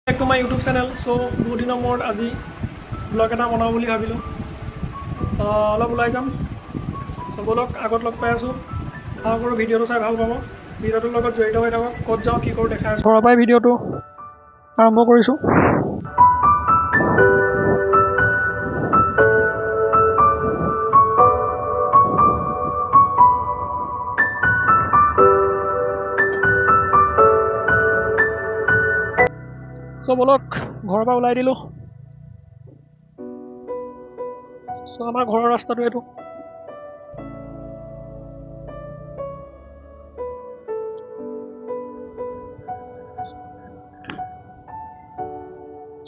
Back to my YouTube channel. চ' বহুত দিনৰ মূৰত আজি ব্লগ এটা বনাওঁ বুলি ভাবিলোঁ। অলপ ওলাই যাম, চ' ব'লক আগত লগ পাই আছোঁ। আশা কৰোঁ ভিডিঅ'টো চাই ভাল পাব। ভিডিঅ'টোৰ লগত জড়িত হৈ থাকক, ক'ত যাওঁ কি কৰোঁ দেখাই আছোঁ। ঘৰৰ পৰাই ভিডিঅ'টো আৰম্ভ কৰিছোঁ। চ' ব'লক ঘৰৰ পৰা ওলাই দিলোঁ। চ' আমাৰ ঘৰৰ ৰাস্তাটো এইটো।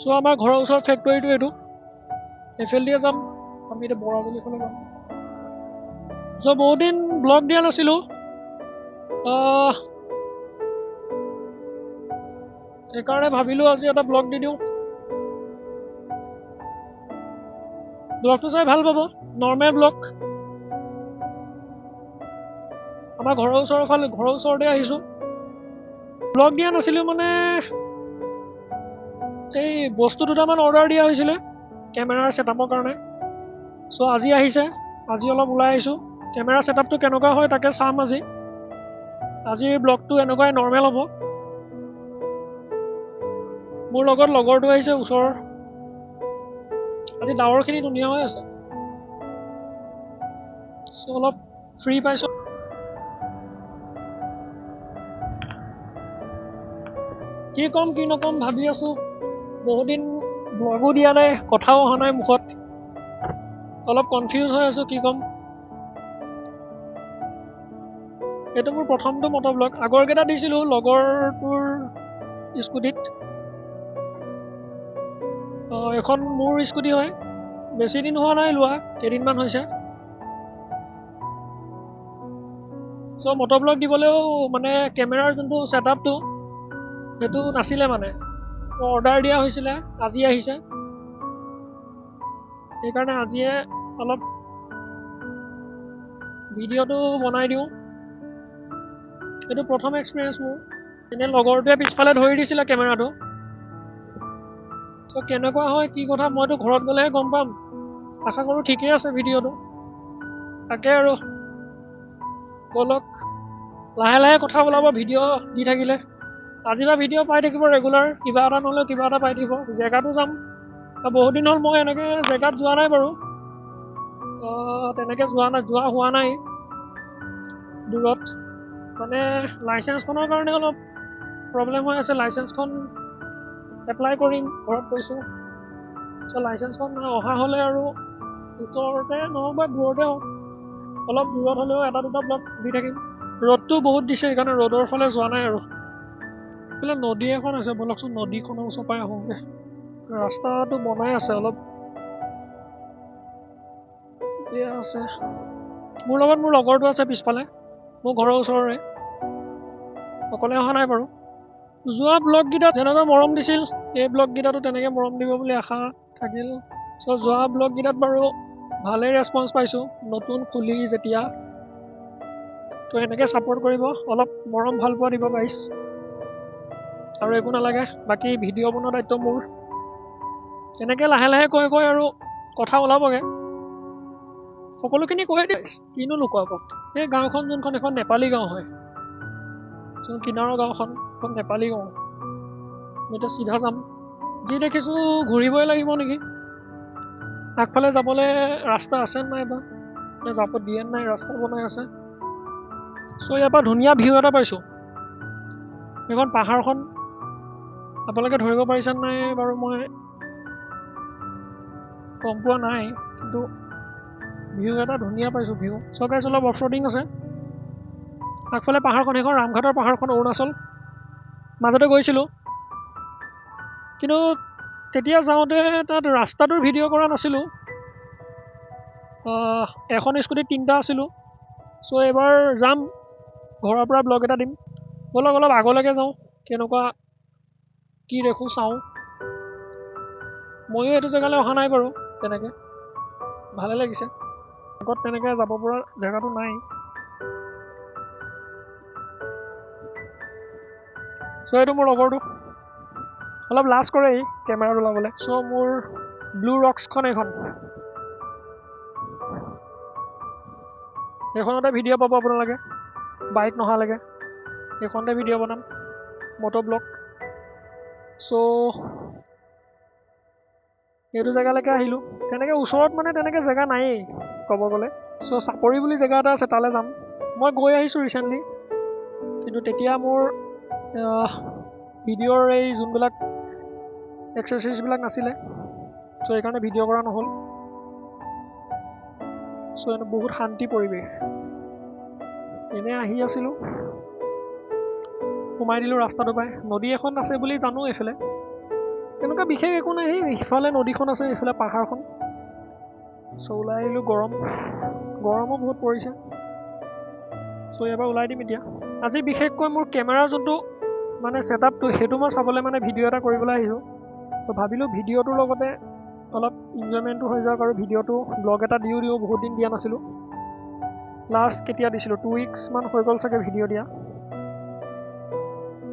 চ' আমাৰ ঘৰৰ ওচৰত ফেক্টৰীটো এইটো। এইফালেদিয়ে যাম, আমি এতিয়া বৰাজুলিফালে যাম। চ' বহুত দিন ব্লগ দিয়া নাছিলোঁ। সেইকাৰণে ভাবিলোঁ আজি এটা ব্লগ দি দিওঁ। ব্লগটো চাই ভাল পাব, নৰ্মেল ব্লগ। আমাৰ ঘৰৰ ওচৰতে আহিছোঁ। ব্লগ দিয়া নাছিলোঁ মানে এই বস্তু দুটামান অৰ্ডাৰ দিয়া হৈছিলে কেমেৰাৰ ছেটআপৰ কাৰণে। চ' আজি আহিছে, আজি অলপ ওলাই আহিছোঁ। কেমেৰা ছেটআপটো কেনেকুৱা হয় তাকে চাম আজি। আজিৰ ব্লগটো এনেকুৱাই নৰ্মেল হ'ব। মোৰ লগত লগৰটো আহিছে ওচৰৰ। আজি ডাৱৰখিনি ধুনীয়া হৈ আছে, চ' অলপ ফ্ৰী পাইছোঁ। কি ক'ম কি নক'ম ভাবি আছোঁ। বহুত দিন ব্লগো দিয়া নাই, কথাও অহা নাই মুখত। অলপ কনফিউজ হৈ আছোঁ কি ক'ম। এইটো মোৰ প্ৰথমটো মট'ব্লগ। আগৰকেইটা দিছিলোঁ লগৰটোৰ স্কুটিত। এখন মোৰ স্কুটি হয়, বেছি দিন হোৱা নাই লোৱা, কেইদিনমান হৈছে। চ' মট'ব্লগ দিবলৈও মানে কেমেৰাৰ যোনটো ছেটআপটো সেইটো নাছিলে মানে। চ' অৰ্ডাৰ দিয়া হৈছিলে, আজি আহিছে। সেইকাৰণে আজিয়ে অলপ ভিডিঅ'টো বনাই দিওঁ। এইটো প্ৰথম এক্সপিৰিয়েঞ্চ মোৰ। এনে লগৰটোৱে পিছফালে ধৰি দিছিলে কেমেৰাটো। চ' কেনেকুৱা হয় কি কথা মইতো ঘৰত গ'লেহে গম পাম। আশা কৰোঁ ঠিকেই আছে ভিডিঅ'টো। তাকে আৰু ব'লক লাহে লাহে কথা ওলাব ভিডিঅ' দি থাকিলে। আজিৰ পৰা ভিডিঅ' পাই থাকিব ৰেগুলাৰ, কিবা এটা নহ'লেও কিবা এটা পাই থাকিব। জেগাটো যাম, বহুত দিন হ'ল মই এনেকৈ জেগাত যোৱা নাই বাৰু। তেনেকৈ যোৱা হোৱা নাই দূৰত। মানে লাইচেঞ্চখনৰ কাৰণে অলপ প্ৰব্লেম হৈ আছে। লাইচেঞ্চখন এপ্লাই কৰিম, ঘৰত কৈছোঁ। চ' লাইচেঞ্চখন অহা হ'লে আৰু ওচৰতে নহওক বা দূৰতে হওক, অলপ দূৰত হ'লেও এটা দুটা ব্লগ দি থাকিম। ৰ'দটো বহুত দিছে, সেইকাৰণে ৰ'দৰ ফালে যোৱা নাই আৰু। এইফালে নদী এখন আছে, ব'লকচোন নদীখনৰ ওচৰ পৰাই আহোঁগৈ। ৰাস্তাটো বনাই আছে অলপ, বেয়া আছে। মোৰ লগত মোৰ লগৰটো আছে পিছফালে, মোৰ ঘৰৰ ওচৰৰে। অকলে অহা নাই বাৰু। যোৱা ব্লগকেইটাত যেনেকৈ মৰম দিছিল, এই ব্লগকেইটাতো তেনেকৈ মৰম দিব বুলি আশা থাকিল। চ' যোৱা ব্লগকেইটাত বাৰু ভালেই ৰেছপন্স পাইছোঁ, নতুন খুলি যেতিয়া। তো এনেকৈ ছাপোৰ্ট কৰিব, অলপ মৰম ভাল পোৱা দিব গাইছ। আৰু একো নালাগে, বাকী ভিডিঅ' বনোৱা দায়িত্ব মোৰ। এনেকৈ লাহে লাহে কৈ আৰু কথা ওলাবগৈ। সকলোখিনি কৈয়ে দিয়ে, কিনো লুকুৱাব। এই গাঁওখন যোনখন এখন নেপালী গাঁও হয়, যোন কিনাৰৰ গাঁওখন এখন নেপালী গাঁও। আমি এতিয়া চিধা যাম, যি দেখিছোঁ ঘূৰিবই লাগিব নেকি। আগফালে যাবলৈ ৰাস্তা আছে নাই বা যাব দিয়ে নাই, ৰাস্তা বনাই আছে। চ' ইয়াৰ পৰা ধুনীয়া ভিউ এটা পাইছোঁ। এইখন পাহাৰখন আপোনালোকে ধৰিব পাৰিছে নাই বাৰু মই গম পোৱা নাই, কিন্তু ভিউ এটা ধুনীয়া পাইছোঁ ভিউ। চ' গাইছ অলপ অফ ৰ'ডিং আছে। আগফালে পাহাৰখন, সেইখন ৰামঘাটৰ পাহাৰখন, অৰুণাচল। মাজতে গৈছিলোঁ, কিন্তু তেতিয়া যাওঁতে তাত ৰাস্তাটোৰ ভিডিঅ' কৰা নাছিলোঁ। এখন স্কুটিত 3টা আছিলোঁ। চ' এইবাৰ যাম, ঘৰৰ পৰা ব্লগ এটা দিম। ব'লক অলপ আগলৈকে যাওঁ, কেনেকুৱা কি দেখোঁ চাওঁ। ময়ো এইটো জেগালৈ অহা নাই বাৰু তেনেকৈ, ভালে লাগিছে। আগত তেনেকৈ যাব পৰা জেগাটো নাই। চ' এইটো মোৰ লগৰটো, অলপ লাজ কৰে এই কেমেৰাত ওলাবলৈ। চ' মোৰ ব্লু ৰক্সখন এইখন, এইখনতে ভিডিঅ' পাব আপোনালোকে বাইক নহালৈকে। এইখনতে ভিডিঅ' বনাম মট' ব্লগ। চ' এইটো জেগালৈকে আহিলোঁ। তেনেকৈ ওচৰত মানে তেনেকৈ জেগা নায়েই ক'ব গ'লে। চ' চাপৰি বুলি জেগা এটা আছে, তালৈ যাম। মই গৈ আহিছোঁ ৰিচেণ্টলি, কিন্তু তেতিয়া মোৰ ভিডিঅ'ৰ এই যোনবিলাক এক্সাৰচাইজবিলাক নাছিলে, চ' সেইকাৰণে ভিডিঅ' কৰা নহ'ল। চ' এইটো বহুত শান্তি পৰিৱেশ। এনেই আহি আছিলোঁ, সোমাই দিলোঁ ৰাস্তাটো পাই। নদী এখন আছে বুলি জানো এইফালে, তেনেকুৱা বিশেষ একো নাই। সিফালে নদীখন আছে, এইফালে পাহাৰখন। চ' ওলাই আহিলোঁ। গৰমো বহুত পৰিছে। চ' এবাৰ ওলাই দিম এতিয়া। আজি বিশেষকৈ মোৰ কেমেৰাৰ যোনটো মানে ছেটআপটো, সেইটো মই চাবলৈ মানে ভিডিঅ' এটা কৰিবলৈ আহিছোঁ। ত' ভাবিলোঁ ভিডিঅ'টোৰ লগতে অলপ ইনজয়মেণ্টটো হৈ যাওক, আৰু ভিডিঅ'টো ব্লগ এটা দিওঁ বহুত দিন দিয়া নাছিলোঁ। লাষ্ট কেতিয়া দিছিলোঁ, 2 weeks মান হৈ গ'ল চাগে ভিডিঅ' দিয়া।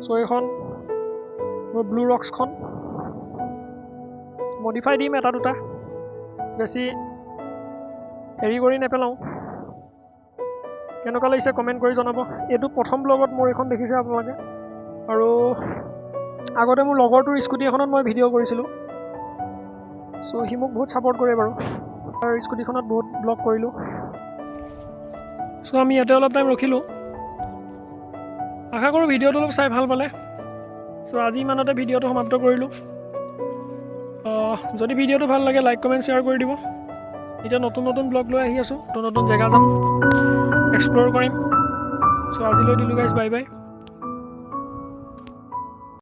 চ' এইখন মোৰ ব্লু ৰক্সখন মডিফাই দিম এটা দুটা, বেছি হেৰি কৰি নেপেলাওঁ। কেনেকুৱা লাগিছে কমেণ্ট কৰি জনাব। এইটো প্ৰথম ব্লগত মোৰ এইখন দেখিছে আপোনালোকে, আৰু আগতে মোৰ লগৰটোৰ স্কুটি এখনত মই ভিডিঅ' কৰিছিলোঁ। চ' সি মোক বহুত ছাপোৰ্ট কৰে বাৰু, আৰু স্কুটিখনত বহুত ব্লগ কৰিলোঁ। চ' আমি ইয়াতে অলপ টাইম ৰখিলোঁ। আশা কৰোঁ ভিডিঅ'টো অলপ চাই ভাল পালে। চ' আজি ইমানতে ভিডিঅ'টো সমাপ্ত কৰিলোঁ। যদি ভিডিঅ'টো ভাল লাগে লাইক কমেণ্ট শ্বেয়াৰ কৰি দিব। এতিয়া নতুন নতুন ব্লগ লৈ আহি আছোঁ, নতুন নতুন জেগা যাম, এক্সপ্ল'ৰ কৰিম। চ' আজিলৈ দিলোঁ গাইজ, বাই বাই।